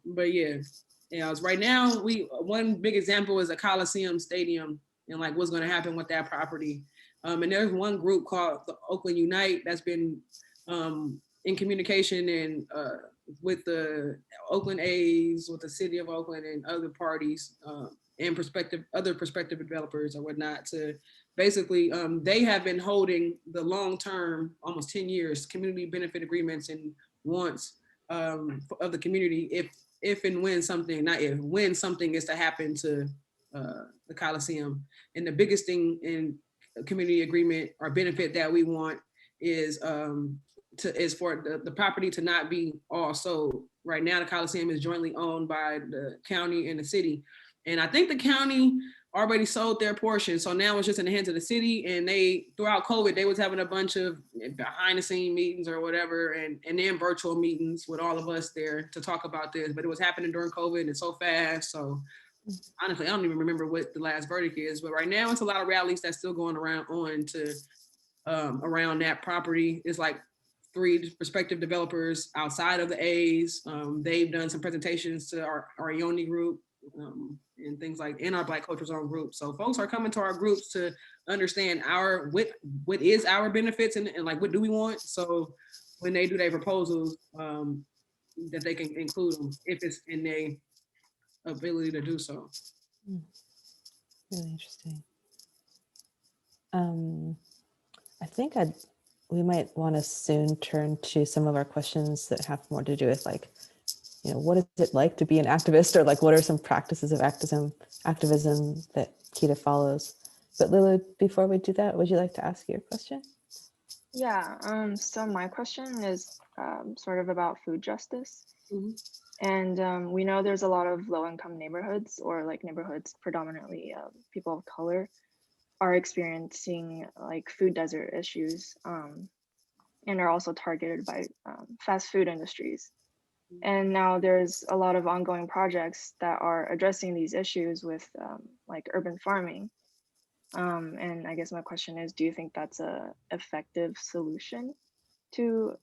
But it's right now. One big example is a Coliseum Stadium and like what's going to happen with that property. And there's one group called the Oakland Unite that's been in communication and with the Oakland A's, with the city of Oakland and other parties and other prospective developers or whatnot to basically, they have been holding the long-term, almost 10 years, community benefit agreements and wants of the community when something is to happen to the Coliseum. And the biggest thing in community agreement or benefit that we want is for the property to not be all sold. Right now, the Coliseum is jointly owned by the county and the city. And I think the county already sold their portion. So now it's just in the hands of the city. And throughout COVID, they was having a bunch of behind the scene meetings or whatever, and then virtual meetings with all of us there to talk about this. But it was happening during COVID and so fast. So honestly, I don't even remember what the last verdict is. But right now, it's a lot of rallies that's still going around around that property. It's like 3 prospective developers outside of the A's. They've done some presentations to our Ioni group and things like in our Black Culture Zone group. So folks are coming to our groups to understand what is our benefits and like what do we want. So when they do their proposals, that they can include them if it's in their ability to do so. Really interesting. I think we might want to soon turn to some of our questions that have more to do with like what is it like to be an activist, or like what are some practices of activism that Kita follows? But Lulu, before we do that, would you like to ask your question? Yeah, so my question is sort of about food justice. Mm-hmm. And we know there's a lot of low-income neighborhoods, or like neighborhoods predominantly people of color are experiencing like food desert issues, and are also targeted by fast food industries. And now there's a lot of ongoing projects that are addressing these issues with like urban farming. And I guess my question is, do you think that's a effective solution to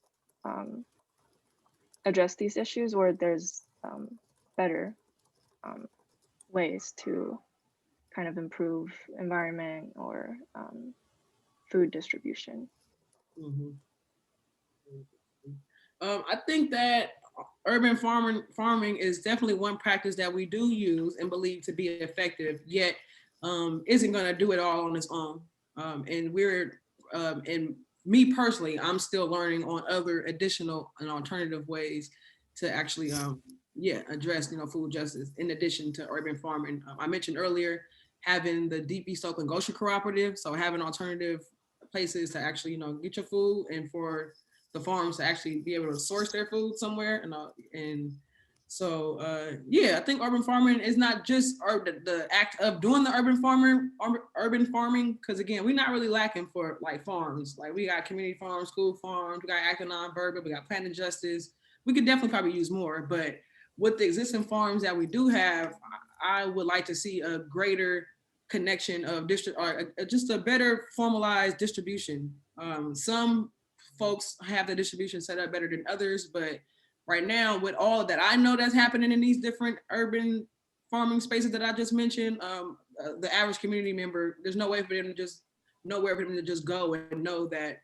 address these issues, or there's better ways to kind of improve environment or food distribution? Mm-hmm. I think that urban farming is definitely one practice that we do use and believe to be effective, yet isn't going to do it all on its own. And me personally, I'm still learning on other additional and alternative ways to actually, address, food justice in addition to urban farming. I mentioned earlier having the Deep East Oakland grocery cooperative, so having alternative places to actually, get your food, and for the farms to actually be able to source their food somewhere. So I think urban farming is not just the act of doing the urban farming, because again, we're not really lacking for like farms. Like we got community farms, school farms, we got active non-verbal, we got planted justice. We could definitely probably use more, but with the existing farms that we do have, I would like to see a greater connection of district, or just a better formalized distribution. Some folks have the distribution set up better than others, but right now, with all that I know that's happening in these different urban farming spaces that I just mentioned, the average community member, there's no way for them to just, nowhere for them to just go and know that,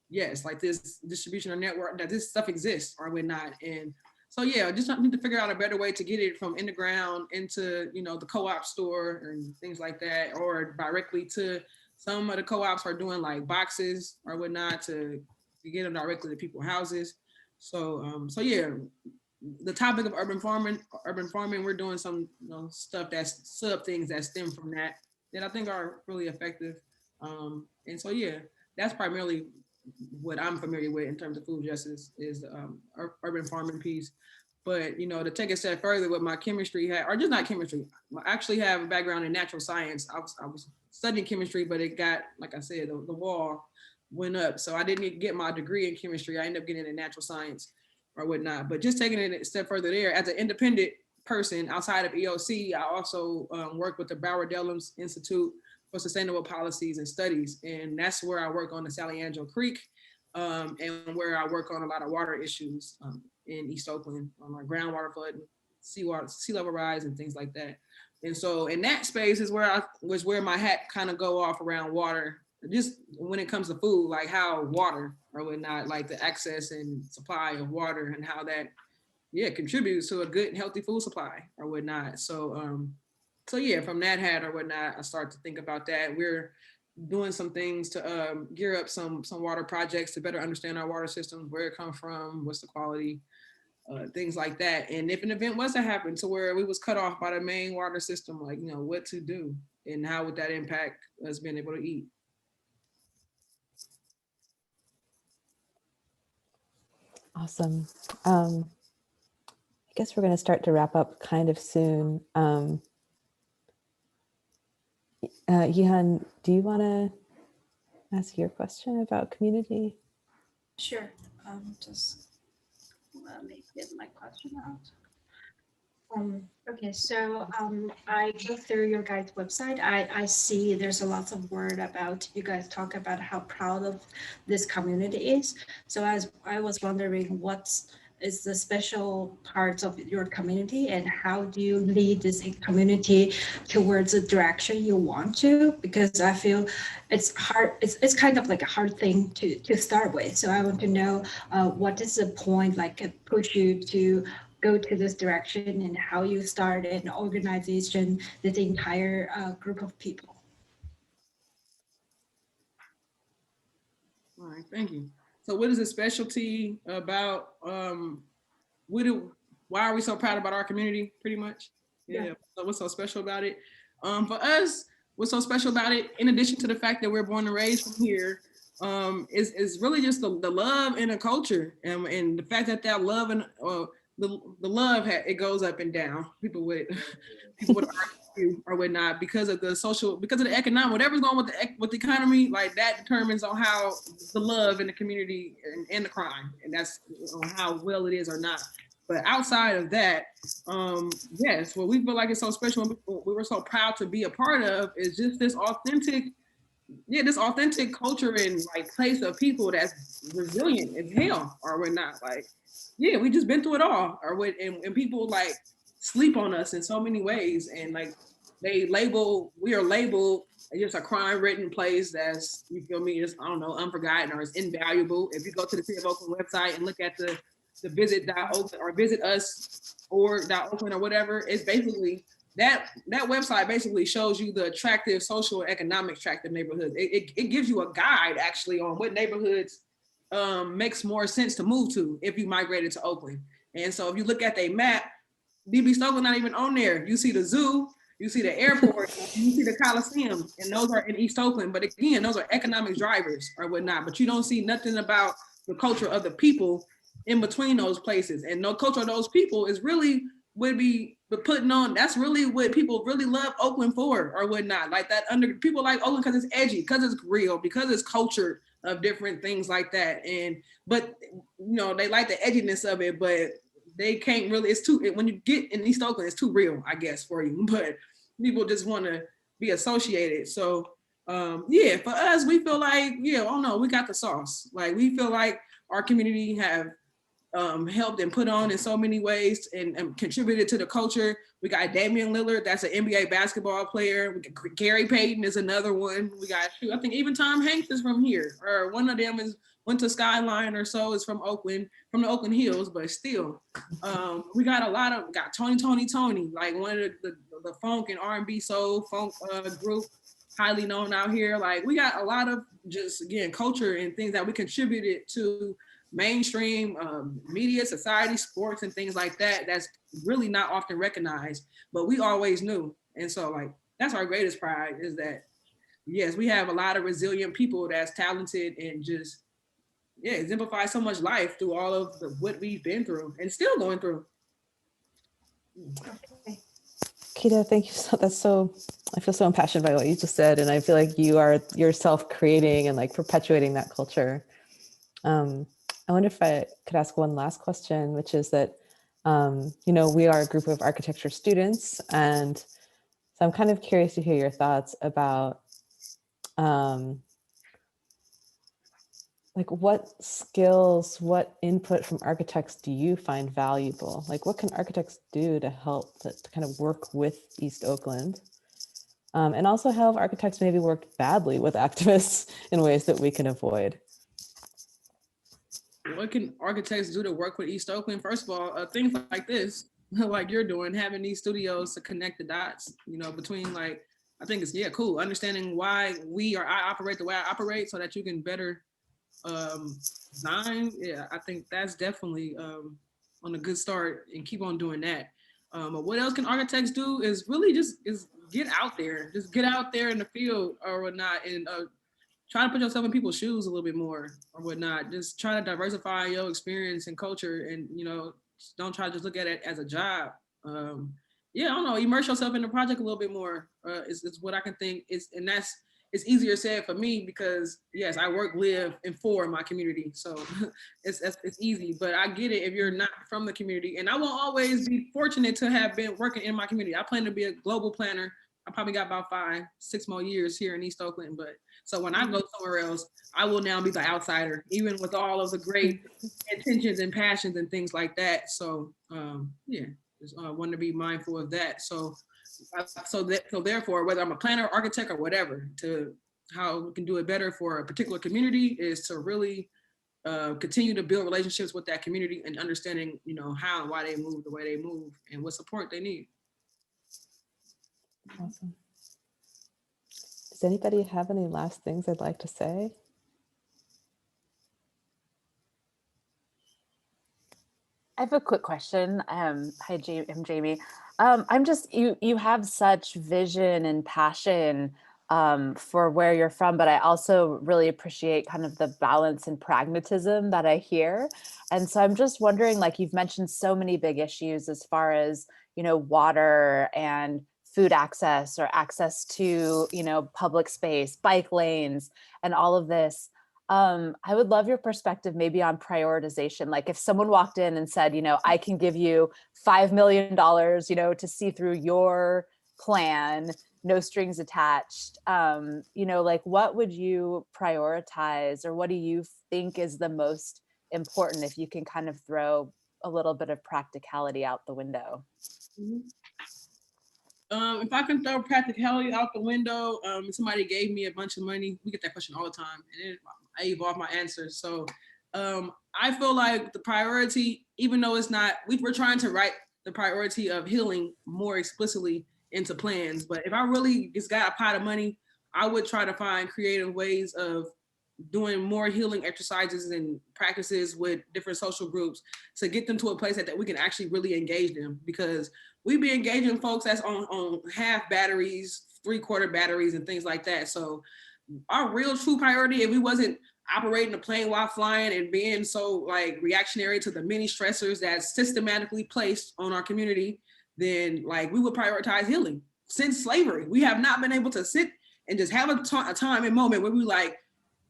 yes, like this distribution or network, that this stuff exists or whatnot. And so, just need to figure out a better way to get it from in the ground into, the co-op store and things like that, or directly to some of the co-ops are doing like boxes or whatnot to get them directly to people's houses. So the topic of urban farming, we're doing some stuff that's things that stem from that I think are really effective. And so that's primarily what I'm familiar with in terms of food justice is urban farming piece. But to take a step further with my chemistry or just not chemistry, I actually have a background in natural science. I was studying chemistry, but it got, like I said, the wall went up. So I didn't get my degree in chemistry. I ended up getting in natural science or whatnot. But just taking it a step further there, as an independent person outside of EOC, I also work with the Bauer-Dellums Institute for Sustainable Policies and Studies. And that's where I work on the Sally Angel Creek and where I work on a lot of water issues in East Oakland, on like groundwater flooding, sea level rise and things like that. And so in that space is where my hat kind of go off around water, just when it comes to food, like how water or whatnot, like the access and supply of water and how that, contributes to a good and healthy food supply or whatnot. So, from that hat or whatnot, I start to think about that. We're doing some things to gear up some water projects to better understand our water systems, where it comes from, what's the quality, things like that. And if an event was to happen to where we was cut off by the main water system, like, what to do and how would that impact us being able to eat? Awesome. I guess we're going to start to wrap up kind of soon. Yihan, do you want to ask your question about community? Sure. Just let me get my question out. Okay, so I go through your guys' website. I see there's a lot of word about, you guys talk about how proud of this community is. So as I was wondering, what is the special parts of your community and how do you lead this community towards the direction you want to? Because I feel it's hard, it's kind of like a hard thing to start with. So I want to know what is the point, like push you to go to this direction and how you start an organization, this entire group of people. All right, thank you. So what is the specialty about, why are we so proud about our community, pretty much. Yeah. So what's so special about it? For us, what's so special about it, in addition to the fact that we're born and raised from here, is really just the love and the culture, and the fact that love and the love it goes up and down. People would argue or whatnot because of the social, because of the economic, whatever's going with the economy, like that determines on how the love in the community and the crime, and that's on how well it is or not. But outside of that, yes, what we feel like is so special, and we were so proud to be a part of, is just this authentic culture and like place of people that's resilient as hell, or we're not like, we just been through it all, or what, and people like sleep on us in so many ways, and like we are labeled just a crime-ridden place that's, you feel me, just, I don't know, unforgotten or is invaluable. If you go to the City of Oakland website and look at the visit.oakland or visit us .oakland or whatever, it's basically that website basically shows you the attractive social and economic attractive neighborhoods. It gives you a guide actually on what neighborhoods makes more sense to move to if you migrated to Oakland. And so if you look at a map, Deep East Oakland not even on there. You see the zoo, you see the airport, you see the Coliseum, and those are in East Oakland. But again, those are economic drivers or whatnot, but you don't see nothing about the culture of the people in between those places. And no culture of those people is really would be putting on, that's really what people really love Oakland for or whatnot. Like that, under people like Oakland because it's edgy, because it's real, because it's culture of different things like that. But you know, they like the edginess of it, but they can't really, it's too, when you get in East Oakland, it's too real, I guess, for you. But people just want to be associated. So for us, we feel like, oh no, we got the sauce. Like we feel like our community have helped and put on in so many ways and contributed to the culture. We got Damian Lillard, that's an NBA basketball player. We got Gary Payton is another one. We got, I think even Tom Hanks is from here, or one of them went to Skyline or so, is from Oakland, from the Oakland Hills, but still, we got Tony, like one of the funk and R&B soul funk group, highly known out here. Like we got a lot of just, again, culture and things that we contributed to mainstream media, society, sports, and things like that, that's really not often recognized, but we always knew. And so like, that's our greatest pride, is that, yes, we have a lot of resilient people that's talented and just, exemplify so much life through all of what we've been through and still going through. Okay. Gaeda, thank you. I feel so impassioned by what you just said. And I feel like you are yourself creating and like perpetuating that culture. I wonder if I could ask one last question, which is that, we are a group of architecture students. And so I'm kind of curious to hear your thoughts about like what skills, what input from architects do you find valuable? Like what can architects do to help to kind of work with East Oakland? And also how have architects maybe worked badly with activists in ways that we can avoid? What can architects do to work with East Oakland? First of all, things like this, like you're doing, having these studios to connect the dots, between like, I think it's, cool. Understanding why I operate the way I operate so that you can better design. I think that's definitely on a good start, and keep on doing that. But what else can architects do is really just get out there in the field or whatnot, and try to put yourself in people's shoes a little bit more or whatnot. Just try to diversify your experience and culture, and don't try to just look at it as a job. I don't know, immerse yourself in the project a little bit more is what I can think is, and it's easier said for me because yes, I work, live, and for my community. So it's easy, but I get it if you're not from the community. And I will always be fortunate to have been working in my community. I plan to be a global planner. I probably got about 5-6 more years here in East Oakland. But so when I go somewhere else, I will now be the outsider, even with all of the great intentions and passions and things like that. So just want to be mindful of that. So therefore, whether I'm a planner, architect, or whatever, to how we can do it better for a particular community is to really continue to build relationships with that community and understanding, how and why they move the way they move and what support they need. Awesome. Does anybody have any last things they'd like to say? I have a quick question. Hi, I'm Jamie. I'm just, you have such vision and passion for where you're from, but I also really appreciate kind of the balance and pragmatism that I hear. And so I'm just wondering, like you've mentioned so many big issues as far as, you know, water and food access or access to, you know, public space, bike lanes, and all of this. I would love your perspective maybe on prioritization. Like if someone walked in and said, you know, I can give you $5 million, you know, to see through your plan, no strings attached, you know, like what would you prioritize, or what do you think is the most important, if you can kind of throw a little bit of practicality out the window? If I can throw practicality out the window, somebody gave me a bunch of money. We get that question all the time, and I evolve my answers. So I feel like the priority, even though it's not, we're trying to write the priority of healing more explicitly into plans. But if I really just got a pot of money, I would try to find creative ways of doing more healing exercises and practices with different social groups to get them to a place that we can actually really engage them, because we be engaging folks that's on half batteries, 3/4 batteries and things like that. So our real true priority, if we wasn't operating a plane while flying and being so like reactionary to the many stressors that's systematically placed on our community, then like we would prioritize healing. Since slavery, we have not been able to sit and just have a time and moment where we like,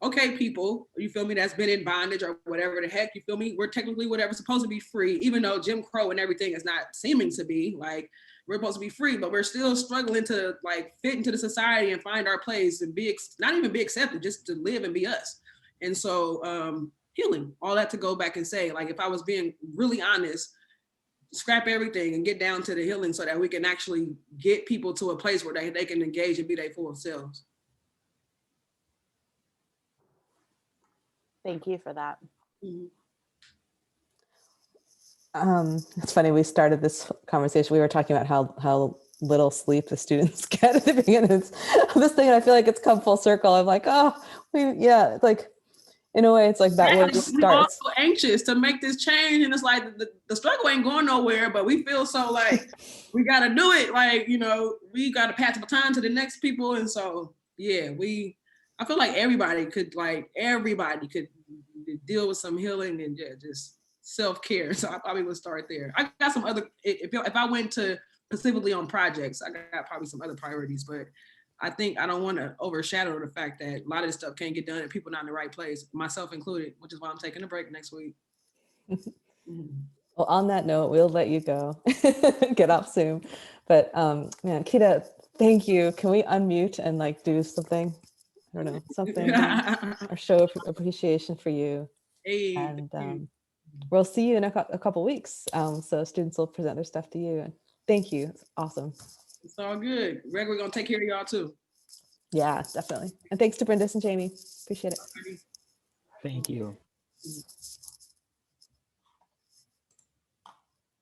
okay, people, you feel me, that's been in bondage or whatever the heck, you feel me? We're technically whatever's supposed to be free, even though Jim Crow and everything is not seeming to be, like, we're supposed to be free, but we're still struggling to like fit into the society and find our place and be, not even be accepted, just to live and be us. And so healing, all that to go back and say, like, if I was being really honest, scrap everything and get down to the healing so that we can actually get people to a place where they can engage and be their full selves. Thank you for that. It's funny, we started this conversation, we were talking about how little sleep the students get at the beginning of this thing, and I feel like it's come full circle. I'm like, oh, yeah, like in a way it's like that word just starts. We're also anxious to make this change, and it's like the struggle ain't going nowhere, but we feel so like we gotta do it, like, you know, we gotta pass the baton to the next people. And so yeah, I feel like everybody could deal with some healing and just self-care. So I probably would start there. I got some other, if I went to specifically on projects, I got probably some other priorities, but I think I don't want to overshadow the fact that a lot of this stuff can't get done and people not in the right place, myself included, which is why I'm taking a break next week. Well, on that note, we'll let you go, get off Zoom. But man, Gaeda, thank you. Can we unmute and like do something? I don't know, something, or show appreciation for you. Hey, and we'll see you in a couple weeks. So students will present their stuff to you. And thank you. It's awesome. It's all good. Greg, we're gonna take care of y'all too. Yeah, definitely. And thanks to Brindis and Jamie. Appreciate it. Thank you.